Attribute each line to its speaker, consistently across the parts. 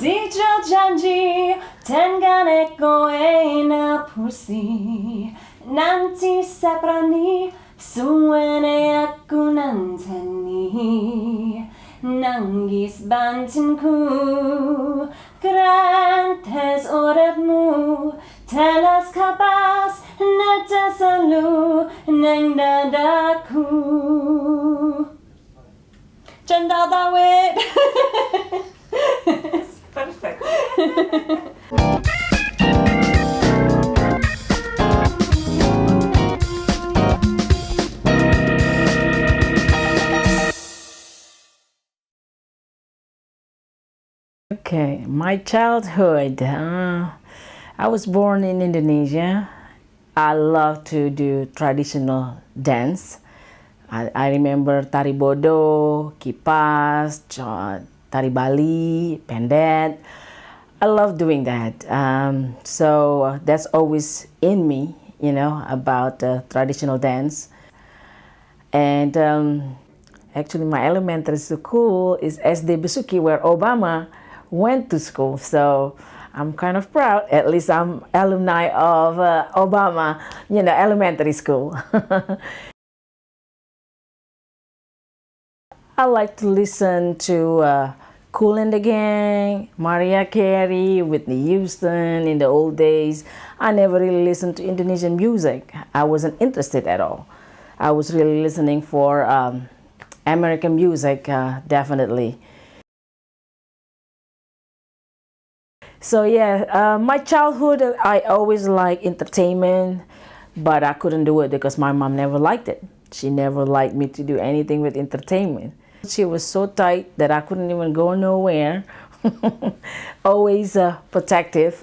Speaker 1: Zidro janji Tengane koe na pusi Nanti saprani Suene aku nantani Nanggis bantinku Grantes uripmu Telas kapas Netasalu Neng dadaku Cendal Dawit. It's perfect.
Speaker 2: Okay, my childhood. I was born in Indonesia. I love to do traditional dance. I remember tari bodo, kipas, tari Bali, pendet. I love doing that. So that's always in me, you know, about traditional dance. And actually, my elementary school is SD Besuki, where Obama went to school. So I'm kind of proud. At least I'm alumni of Obama, you know, elementary school. I like to listen to Kool and the Gang, Mariah Carey, Whitney Houston in the old days. I never really listened to Indonesian music. I wasn't interested at all. I was really listening for American music, definitely. So yeah, my childhood, I always liked entertainment, but I couldn't do it because my mom never liked it. She never liked me to do anything with entertainment. She was so tight that I couldn't even go nowhere. Always protective,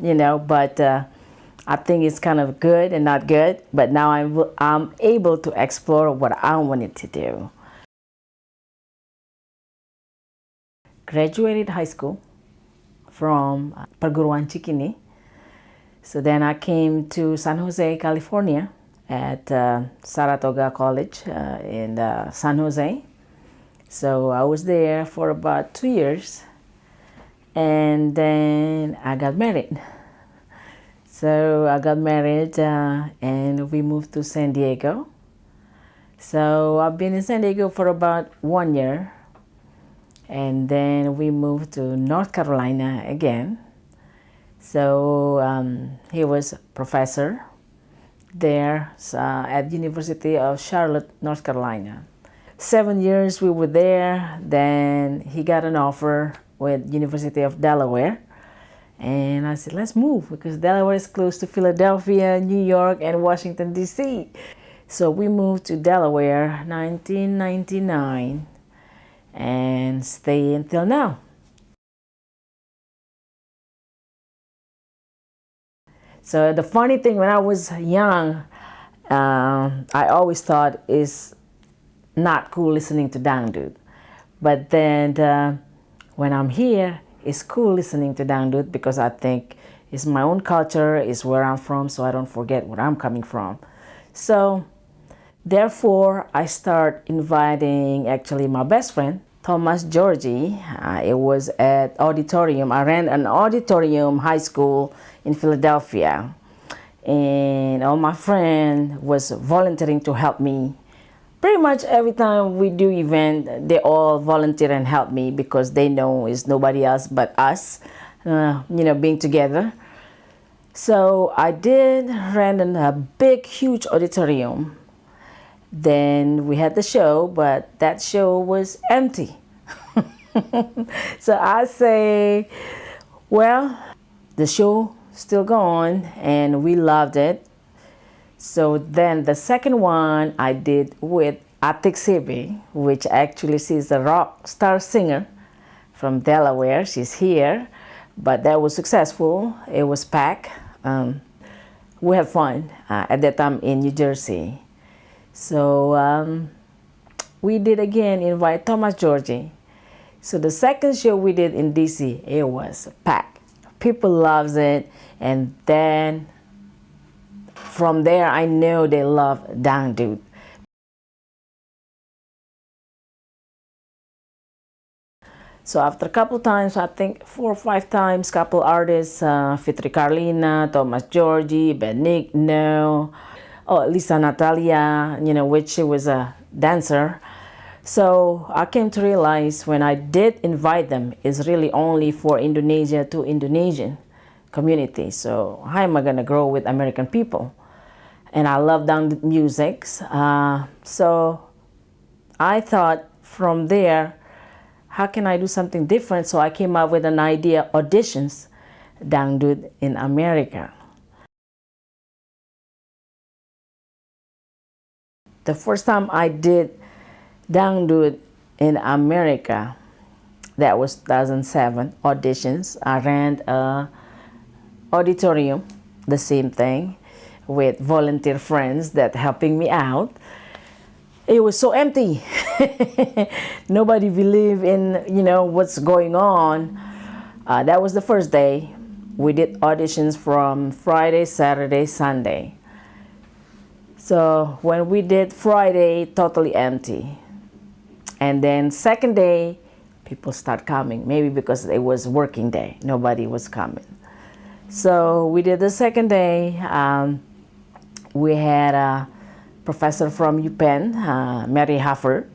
Speaker 2: you know, but I think it's kind of good and not good. But now I'm able to explore what I wanted to do. Graduated high school from Perguruan Cikini. So then I came to San Jose, California at Saratoga College in San Jose. So I was there for about 2 years and then I got married. So I got married and we moved to San Diego. So I've been in San Diego for about 1 year. And then we moved to North Carolina again. So he was a professor there at University of Charlotte, North Carolina. 7 years we were there. Then he got an offer with University of Delaware. And I said, let's move because Delaware is close to Philadelphia, New York, and Washington, D.C. So we moved to Delaware 1999 and stay until now. So the funny thing, when I was young, I always thought it's not cool listening to Dangdut. But then when I'm here, it's cool listening to Dangdut because I think it's my own culture, it's where I'm from, so I don't forget where I'm coming from. So therefore, I start inviting actually my best friend, Thomas Georgie. It was at auditorium. I ran an auditorium high school in Philadelphia. And all my friends was volunteering to help me. Pretty much every time we do event, they all volunteer and help me because they know it's nobody else but us, you know, being together. So I did rent a big, huge auditorium. Then we had the show, but that show was empty. So I say, well, the show still going and we loved it. So then the second one I did with Atik Sibi, which actually she's a rock star singer from Delaware. She's here, but that was successful. It was packed. We had fun at that time in New Jersey. So we did again invite Thomas Georgie. So the second show we did in DC, it was packed. People loves it, and then from there I know they love Dangdut. So after a couple times, I think 4 or 5 times, couple artists, Fitri Carlina, Thomas Georgi, Benigno, oh, Lisa Natalia, which she was a dancer. So I came to realize when I did invite them, it's really only for Indonesia to Indonesian community. So how am I gonna grow with American people? And I love Dangdut music. So I thought from there, how can I do something different? So I came up with an idea, auditions, Dangdut in America. The first time I did Dangdut in America, that was 2007, auditions. I ran a auditorium, the same thing, with volunteer friends that helping me out. It was so empty. Nobody believed in what's going on. That was the first day. We did auditions from Friday, Saturday, Sunday. So when we did Friday, totally empty. And then second day, people start coming. Maybe because it was working day, nobody was coming. So we did the second day. We had a professor from UPenn, Mary Huffer,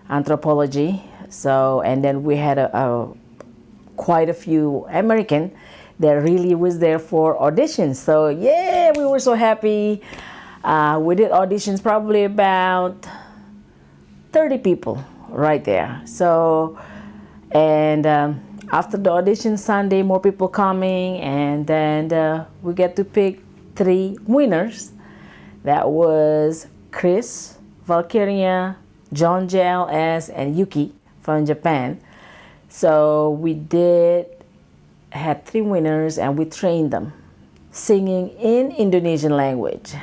Speaker 2: anthropology. So, and then we had quite a few American that really was there for auditions. So yeah, we were so happy. We did auditions, probably about 30 people right there. So, and after the audition Sunday, more people coming, and then we get to pick 3 winners. That was Chris, Valkyria, John JLS, and Yuki from Japan. So we had 3 winners, and we trained them singing in Indonesian language.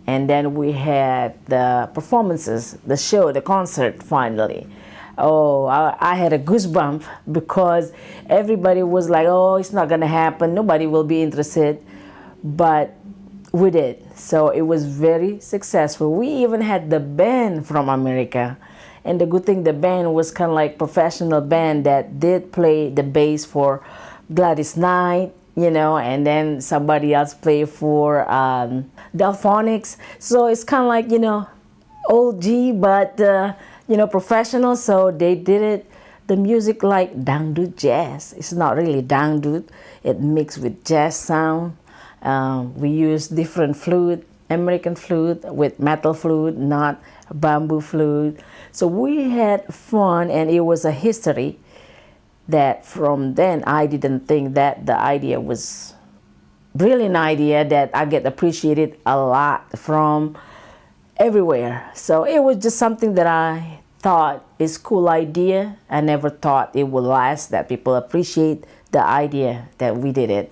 Speaker 2: And then we had the performances, the show, the concert finally. Oh, I had a goosebump because everybody was like, oh, it's not gonna happen, nobody will be interested. But we did. So it was very successful. We even had the band from America. And the good thing, the band was kind of like professional band that did play the bass for Gladys Knight, and then somebody else played for Delphonics. So it's kind of like, old G, but, professional. So they did it, the music like Dangdut jazz. It's not really Dangdut. It mixed with jazz sound. We used different flute, American flute with metal flute, not bamboo flute. So we had fun, and it was a history that from then I didn't think that the idea was brilliant idea that I get appreciated a lot from everywhere. So it was just something that I thought is cool idea. I never thought it would last, that people appreciate the idea that we did it.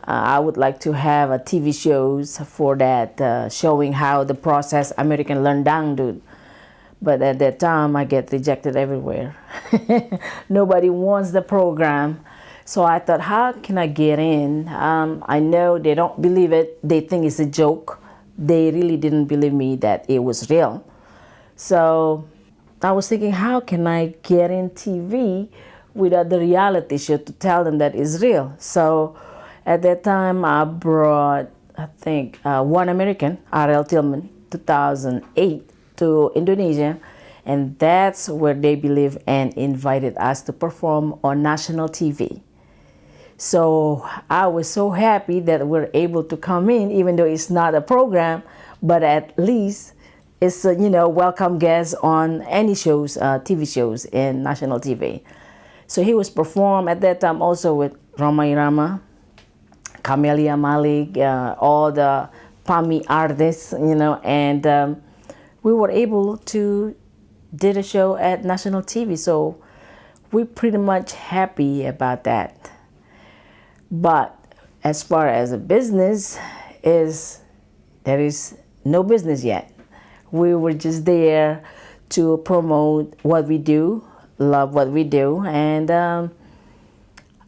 Speaker 2: I would like to have a TV shows for that, showing how the process American learn Dangdut. But at that time, I get rejected everywhere. Nobody wants the program. So I thought, how can I get in? I know they don't believe it. They think it's a joke. They really didn't believe me that it was real. So I was thinking, how can I get in TV without the reality show to tell them that it's real? So at that time, I brought, I think, one American, R.L. Tillman, 2008, to Indonesia. And that's where they believe and invited us to perform on national TV. So I was so happy that we're able to come in, even though it's not a program, but at least it's a, welcome guest on any shows, TV shows in national TV. So he was performed at that time also with Roma Irama, Camelia Malik, all the PAMI artists, and we were able to did a show at national TV. So we're pretty much happy about that. But as far as a business there is no business yet. We were just there to promote what we do, love what we do, and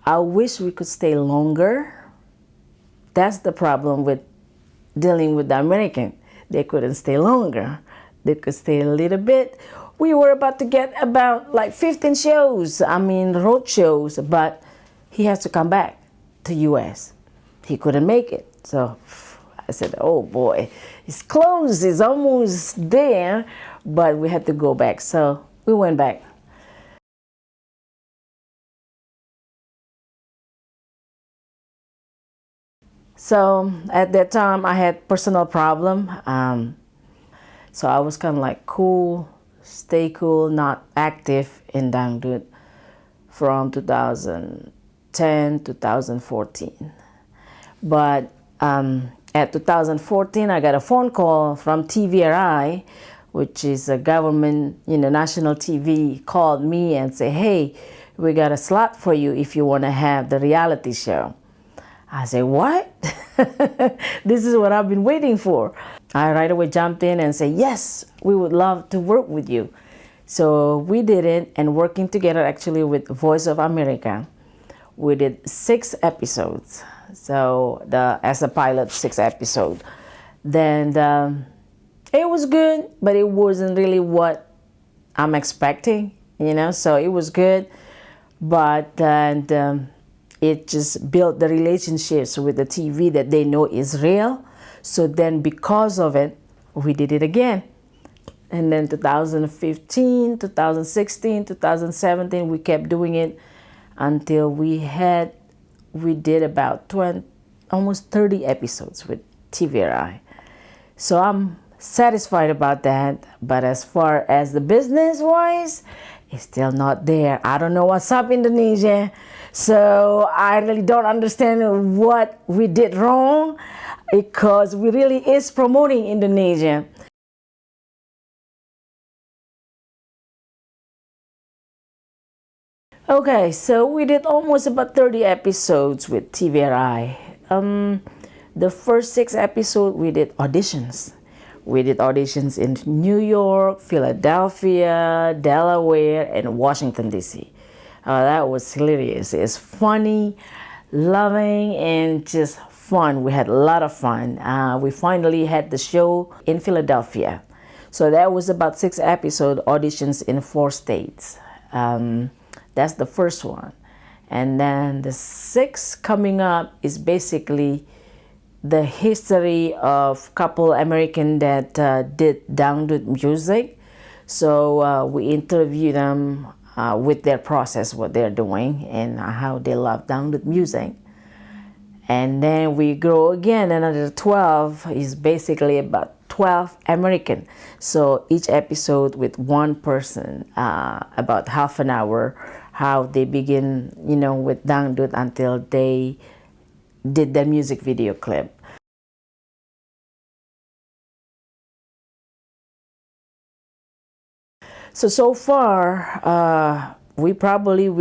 Speaker 2: I wish we could stay longer. That's the problem with dealing with the American. They couldn't stay longer. They could stay a little bit. We were about to get about like 15 shows, road shows, but he has to come back to US. He couldn't make it. So I said, oh boy, it's close, it's almost there, but we had to go back. So we went back. So at that time I had personal problem. So I was kind of like cool, stay cool, not active in Dangdut from 2010 to 2014. But at 2014, I got a phone call from TVRI, which is a government, national TV, called me and said, hey, we got a slot for you if you want to have the reality show. I said, what? This is what I've been waiting for. I right away jumped in and said, yes, we would love to work with you. So we did it, and working together actually with Voice of America, we did 6 episodes. So as a pilot, 6 episodes. Then it was good, but it wasn't really what I'm expecting, so it was good. But it just built the relationships with the TV that they know is real. So then because of it, we did it again. And then 2015, 2016, 2017, we kept doing it until we did about almost 30 episodes with TVRI. So I'm satisfied about that. But as far as the business-wise, it's still not there. I don't know what's up, Indonesia. So I really don't understand what we did wrong, because we really is promoting Indonesia. Okay, so we did almost about 30 episodes with TVRI. The first 6 episodes we did auditions. We did auditions in New York, Philadelphia, Delaware, and Washington, D.C. That was hilarious. It's funny, loving, and just fun. We had a lot of fun. We finally had the show in Philadelphia. So that was about 6 episode auditions in 4 states. That's the first one. And then the 6 coming up is basically the history of couple American that did Dangdut music. So we interview them with their process, what they're doing, and how they love Dangdut music. And then we grow again, another 12 is basically about 12 American. So each episode with one person, about half an hour, how they begin, with Dangdut until they did the music video clip. So far, we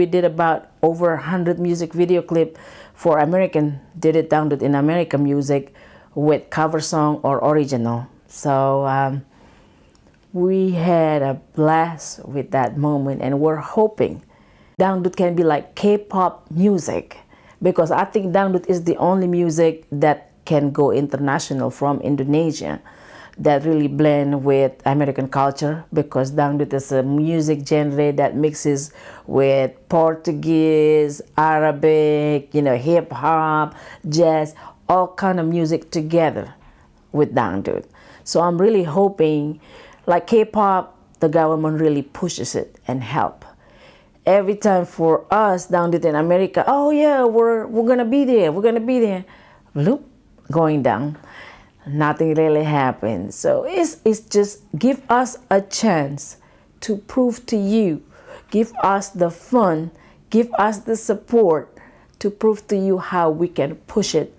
Speaker 2: did about over 100 music video clip for American, did it Dangdut in American music with cover song or original. So we had a blast with that moment, and we're hoping Dangdut can be like K-pop music, because I think Dangdut is the only music that can go international from Indonesia, that really blend with American culture, because Dangdut is a music genre that mixes with Portuguese, Arabic, hip hop, jazz, all kind of music together with Dangdut. So I'm really hoping, like K-pop, the government really pushes it and help. Every time for us Dangdut in America, oh yeah, we're gonna be there, bloop, going down. Nothing really happens. So it's just give us a chance to prove to you, give us the fun, give us the support to prove to you how we can push it,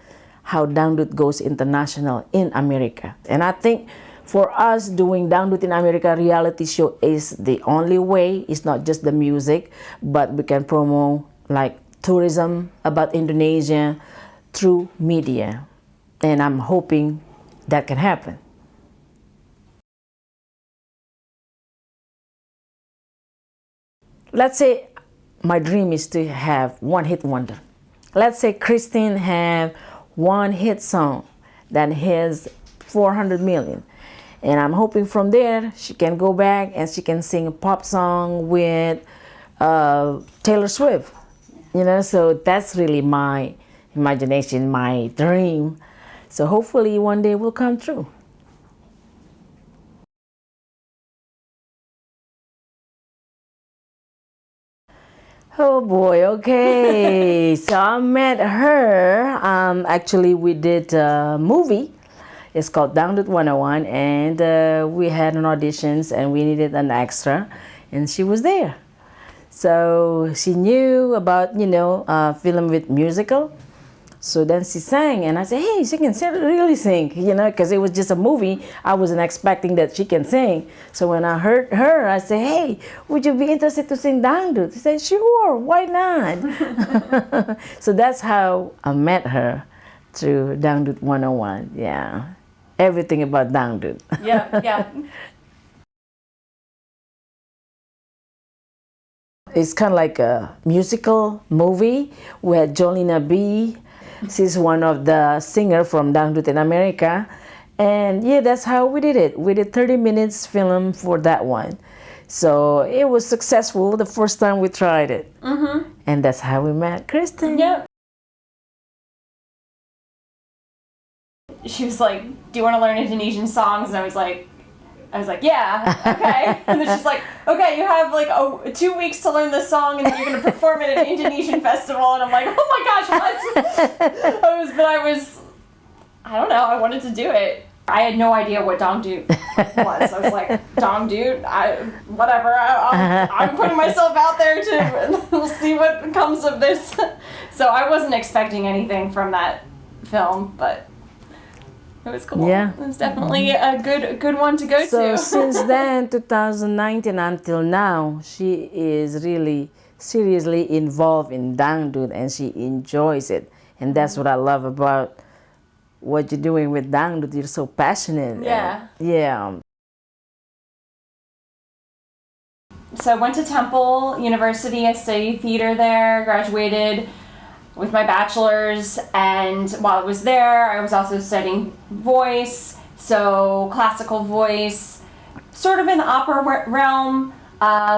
Speaker 2: how Dangdut goes international in America. And I think for us doing Dangdut in America reality show is the only way. It's not just the music, but we can promote like tourism about Indonesia through media. And I'm hoping that can happen. Let's say my dream is to have one hit wonder. Let's say Kristin have one hit song that has 400 million. And I'm hoping from there she can go back and she can sing a pop song with Taylor Swift. So that's really my imagination, my dream. So hopefully one day will come true. Oh boy, okay. So I met her. Actually, we did a movie. It's called Dangdut 101, and we had an auditions and we needed an extra, and she was there. So she knew about, film with musical. So then she sang, and I said, hey, she can really sing, because it was just a movie. I wasn't expecting that she can sing. So when I heard her, I said, hey, would you be interested to sing Dangdut? She said, sure, why not? So that's how I met her, through Dangdut 101. Yeah, everything about Dangdut.
Speaker 1: Yeah.
Speaker 2: It's kind of like a musical movie. We had Jolina B. She's one of the singers from Dangdut in America. And yeah, that's how we did it. We did 30 minutes film for that one. So it was successful the first time we tried it.
Speaker 1: Mm-hmm.
Speaker 2: And that's how we met Kristin.
Speaker 1: Yep. She was like, do you want to learn Indonesian songs? And I was like, yeah, okay. And then she's like, okay, you have like 2 weeks to learn this song, and then you're going to perform at an Indonesian festival. And I'm like, oh my gosh, what? I don't know, I wanted to do it. I had no idea what Dangdut was. I was like, Dangdut? Whatever, I'm putting myself out there we'll see what comes of this. So I wasn't expecting anything from that film, but it was cool.
Speaker 2: Yeah.
Speaker 1: It was definitely a good one to go
Speaker 2: So
Speaker 1: to.
Speaker 2: since then, 2019 until now, she is really seriously involved in Dangdut, and she enjoys it. And that's what I love about what you're doing with Dangdut. You're so passionate.
Speaker 1: Yeah.
Speaker 2: Yeah.
Speaker 1: So I went to Temple University. I studied theater there, graduated with my bachelor's, and while I was there, I was also studying voice, so classical voice, sort of in the opera realm,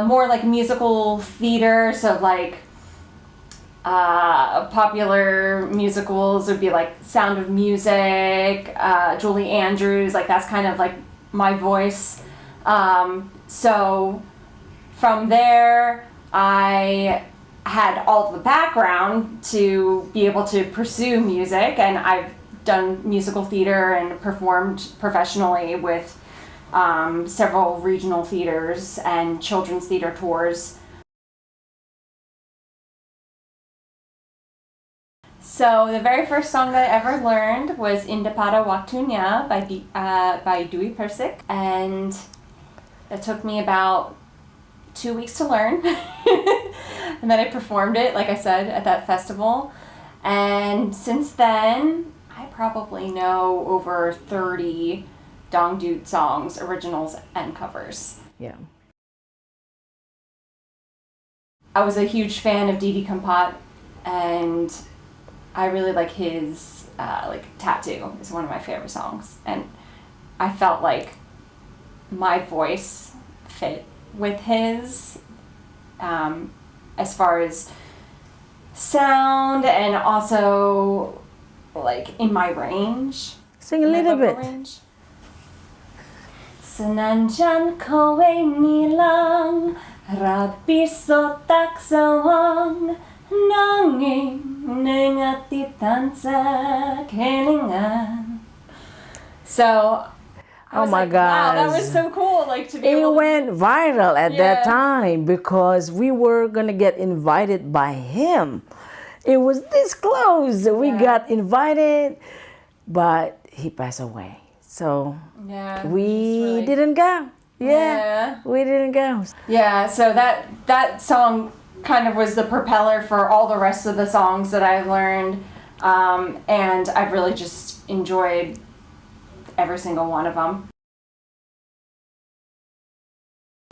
Speaker 1: more like musical theater, so like popular musicals would be like Sound of Music, Julie Andrews, like that's kind of like my voice. So from there, I had all the background to be able to pursue music, and I've done musical theater and performed professionally with several regional theaters and children's theater tours. So the very first song that I ever learned was Indah Pada Waktunya by Dwi Persik, and it took me about 2 weeks to learn. And then I performed it, like I said, at that festival. And since then, I probably know over 30 Dangdut songs, originals and covers.
Speaker 2: Yeah.
Speaker 1: I was a huge fan of Didi Kempot, and I really like his Tattoo is one of my favorite songs. And I felt like my voice fit with his, as far as sound and also like in my range.
Speaker 2: Sing a little bit.
Speaker 1: Range. Senanjan kowe nilang rabi sotak sawang nanging nengati tansah kelingan. So
Speaker 2: Oh my
Speaker 1: like,
Speaker 2: gosh.
Speaker 1: wow, that was so cool. Like to be
Speaker 2: It
Speaker 1: able to,
Speaker 2: went viral at that
Speaker 1: Yeah.
Speaker 2: time because we were gonna get invited by him. It was this close. We
Speaker 1: Yeah.
Speaker 2: got invited, but he passed away. So
Speaker 1: yeah,
Speaker 2: we
Speaker 1: just really-
Speaker 2: didn't go. Yeah,
Speaker 1: Yeah.
Speaker 2: we didn't go.
Speaker 1: Yeah, so that song kind of was the propeller for all the rest of the songs that I've learned, and I've really just enjoyed every single one of them.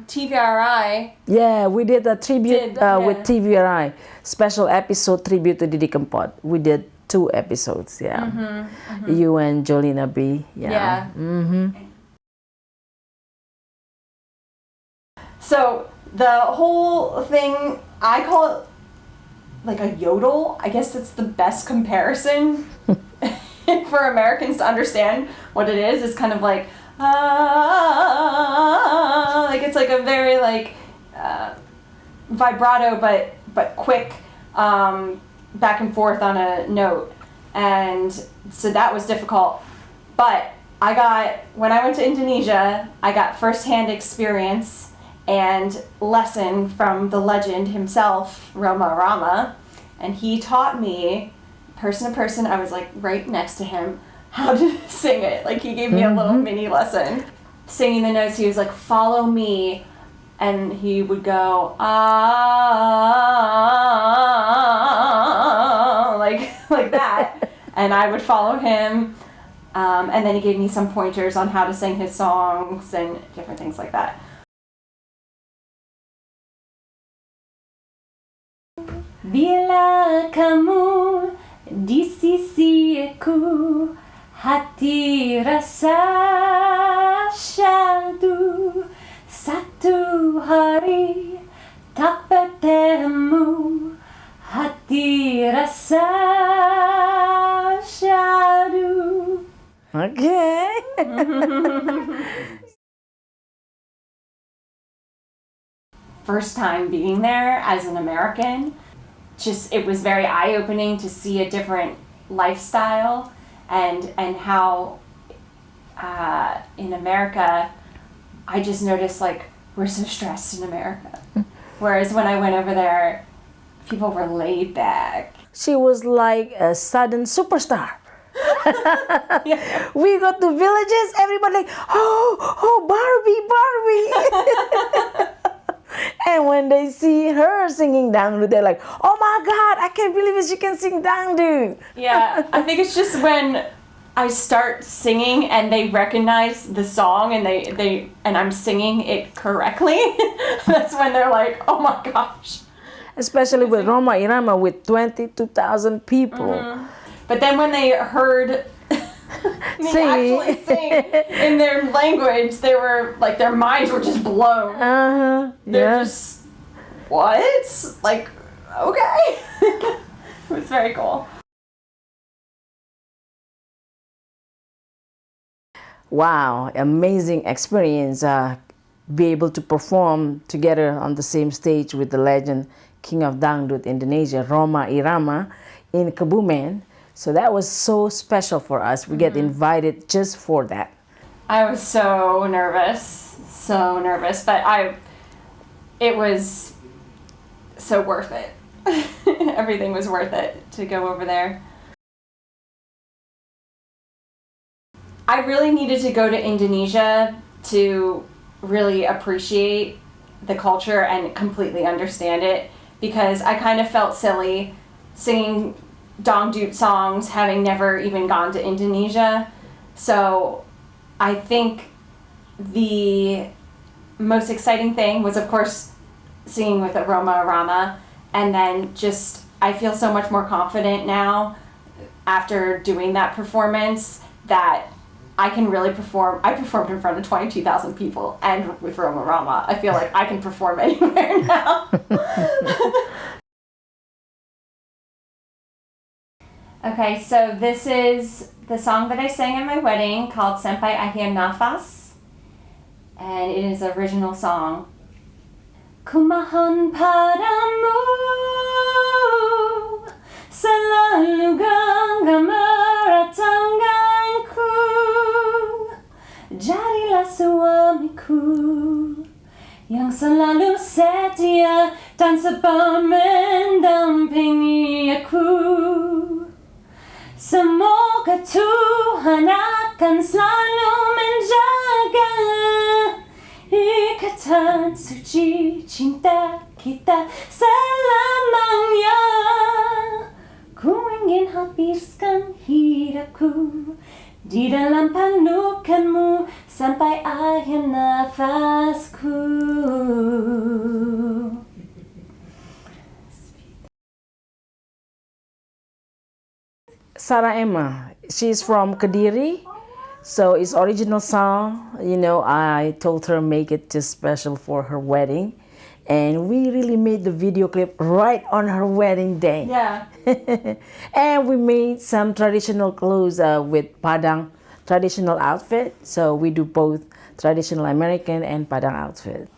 Speaker 1: TVRI.
Speaker 2: Yeah, we did a tribute with
Speaker 1: yeah.
Speaker 2: TVRI, special episode tribute to Didi Kempot. We did 2 episodes. Yeah, you and Jolina B.
Speaker 1: Yeah.
Speaker 2: Mm-hmm.
Speaker 1: So the whole thing, I call it like a yodel. I guess it's the best comparison for Americans to understand what it is. It's kind of like, like it's like a very like vibrato, but quick, back and forth on a note. And so that was difficult. But when I went to Indonesia, I got firsthand experience and lesson from the legend himself, Roma Rama, and he taught me, person to person, I was like right next to him, how to sing it. Like he gave me a little mini lesson. Singing the notes, he was like, follow me, and he would go, ah, like that, and I would follow him, and then he gave me some pointers on how to sing his songs and different things like that. Bila kamu di sisiku, hati rasa syadu. Satu hari tak bertemu, hati rasa syadu.
Speaker 2: Okay.
Speaker 1: First time being there as an American, it was very eye-opening to see a different lifestyle and how in America, I just noticed like we're so stressed in America. Whereas when I went over there, people were laid back.
Speaker 2: She was like a sudden superstar.
Speaker 1: Yeah.
Speaker 2: We go to villages, everybody like, oh, Barbie. And when they see her singing Dangdut, they're like, oh my God, I can't believe it, she can sing Dangdut.
Speaker 1: Yeah, I think it's just when I start singing and they recognize the song and and I'm singing it correctly. That's when they're like, oh my gosh.
Speaker 2: Especially with Roma Irama with 22,000 people.
Speaker 1: But then when they heard me actually sing in their language, they were like, their minds were just blown. They're just, what? Like, okay. It was very cool.
Speaker 2: Wow, amazing experience. Be able to perform together on the same stage with the legend King of Dangdut Indonesia, Roma Irama, in Kebumen. So that was so special for us. We get invited just for that.
Speaker 1: I was so nervous, but it was so worth it. Everything was worth it to go over there. I really needed to go to Indonesia to really appreciate the culture and completely understand it, because I kind of felt silly singing Dangdut songs having never even gone to Indonesia. So I think the most exciting thing was, of course, singing with Roma Rama, and then just I feel so much more confident now after doing that performance that I can really perform. I performed in front of 22,000 people and with Roma Rama. I feel like I can perform anywhere now. Okay, so this is the song that I sang at my wedding called Sampai Akhir Nafas, and it is an original song. Ku mohon padamu selalu genggam erat tanganku, jadilah suamiku yang selalu setia dan sabar mendampingi aku. Semoga Tuhan akan selalu menjaga ikatan suci cinta kita selamanya. Ku ingin habiskan hidupku di dalam pelukanmu sampai akhir nafasku.
Speaker 2: Sarah Emma, she's from Kediri. So it's original song. You know, I told her make it just special for her wedding, and we really made the video clip right on her wedding day.
Speaker 1: Yeah.
Speaker 2: And we made some traditional clothes with Padang traditional outfit. So we do both traditional American and Padang outfit.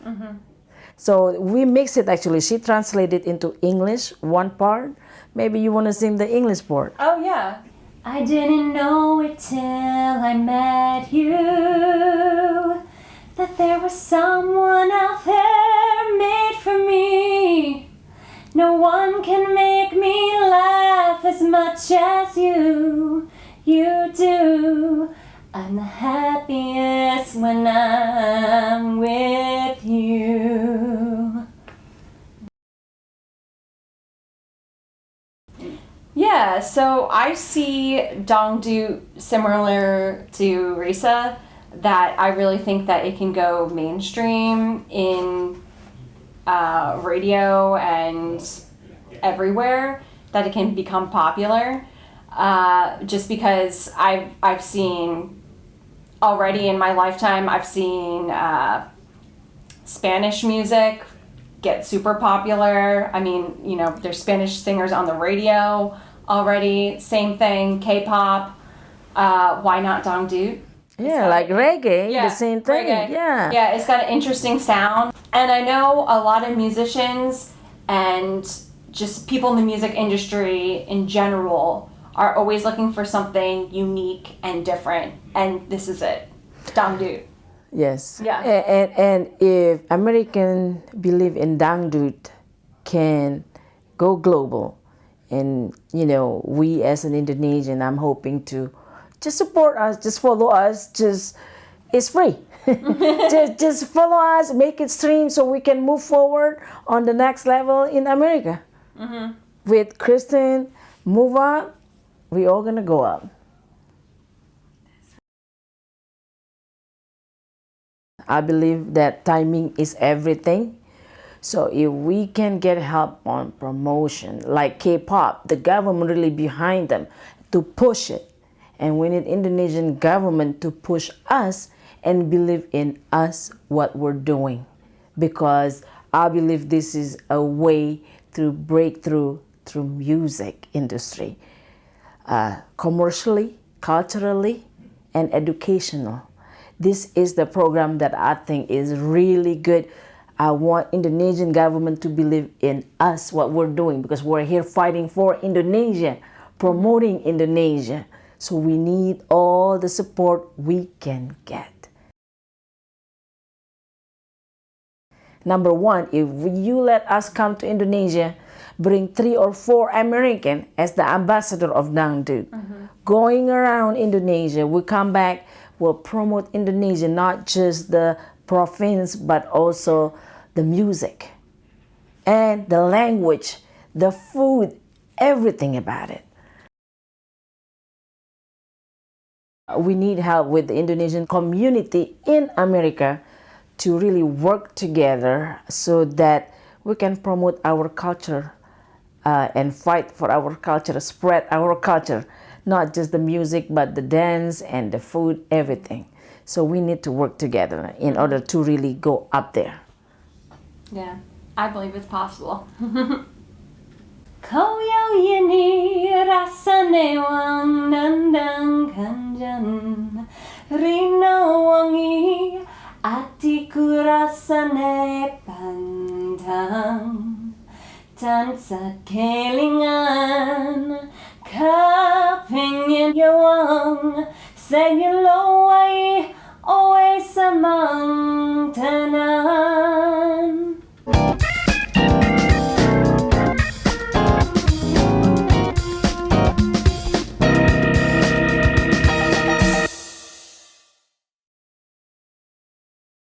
Speaker 2: So we mix it actually. She translated into English one part. Maybe you want to sing the English part.
Speaker 1: Oh, yeah. I didn't know it till I met you, that there was someone out there made for me. No one can make me laugh as much as you do. I'm the happiest when I'm with you. Yeah, so I see Dangdut similar to Rissa, that I really think that it can go mainstream in radio and everywhere, that it can become popular. Just because I've seen already in my lifetime, I've seen Spanish music get super popular. I mean, you know, there's Spanish singers on the radio already. Same thing, K-pop. Why not Dangdut?
Speaker 2: Yeah, like reggae,
Speaker 1: Yeah,
Speaker 2: the same thing.
Speaker 1: reggae.
Speaker 2: Yeah.
Speaker 1: Yeah, it's got an interesting sound. And I know a lot of musicians and just people in the music industry in general are always looking for something unique and different. And this is it. Dangdut.
Speaker 2: Yes.
Speaker 1: Yeah.
Speaker 2: And if American believe in Dangdut can go global, and you know, we as an Indonesian, I'm hoping to just support us, just follow us, just it's free. just follow us, make it stream so we can move forward on the next level in America. With Kristin, move up, we all gonna go up. I believe that timing is everything. So if we can get help on promotion, like K-pop, the government really behind them to push it. And we need Indonesian government to push us and believe in us what we're doing. Because I believe this is a way to break through music industry. Commercially, culturally, and educational. This is the program that I think is really good. I want Indonesian government to believe in us, what we're doing, because we're here fighting for Indonesia, promoting Indonesia. So we need all the support we can get. Number one, if you let us come to Indonesia, bring 3 or 4 American as the ambassador of Dangdut. Going around Indonesia, we come back, we'll promote Indonesia, not just the province, but also the music and the language, the food, everything about it. We need help with the Indonesian community in America to really work together so that we can promote our culture and fight for our culture, spread our culture, not just the music, but the dance and the food, everything. So we need to work together in order to really go up there.
Speaker 1: Yeah, I believe it's possible. Kau yau ini rasane wang nandang kanjan, rina wangi atiku rasane pandang, tansa kelingan kapingin yawang, sayulowai always among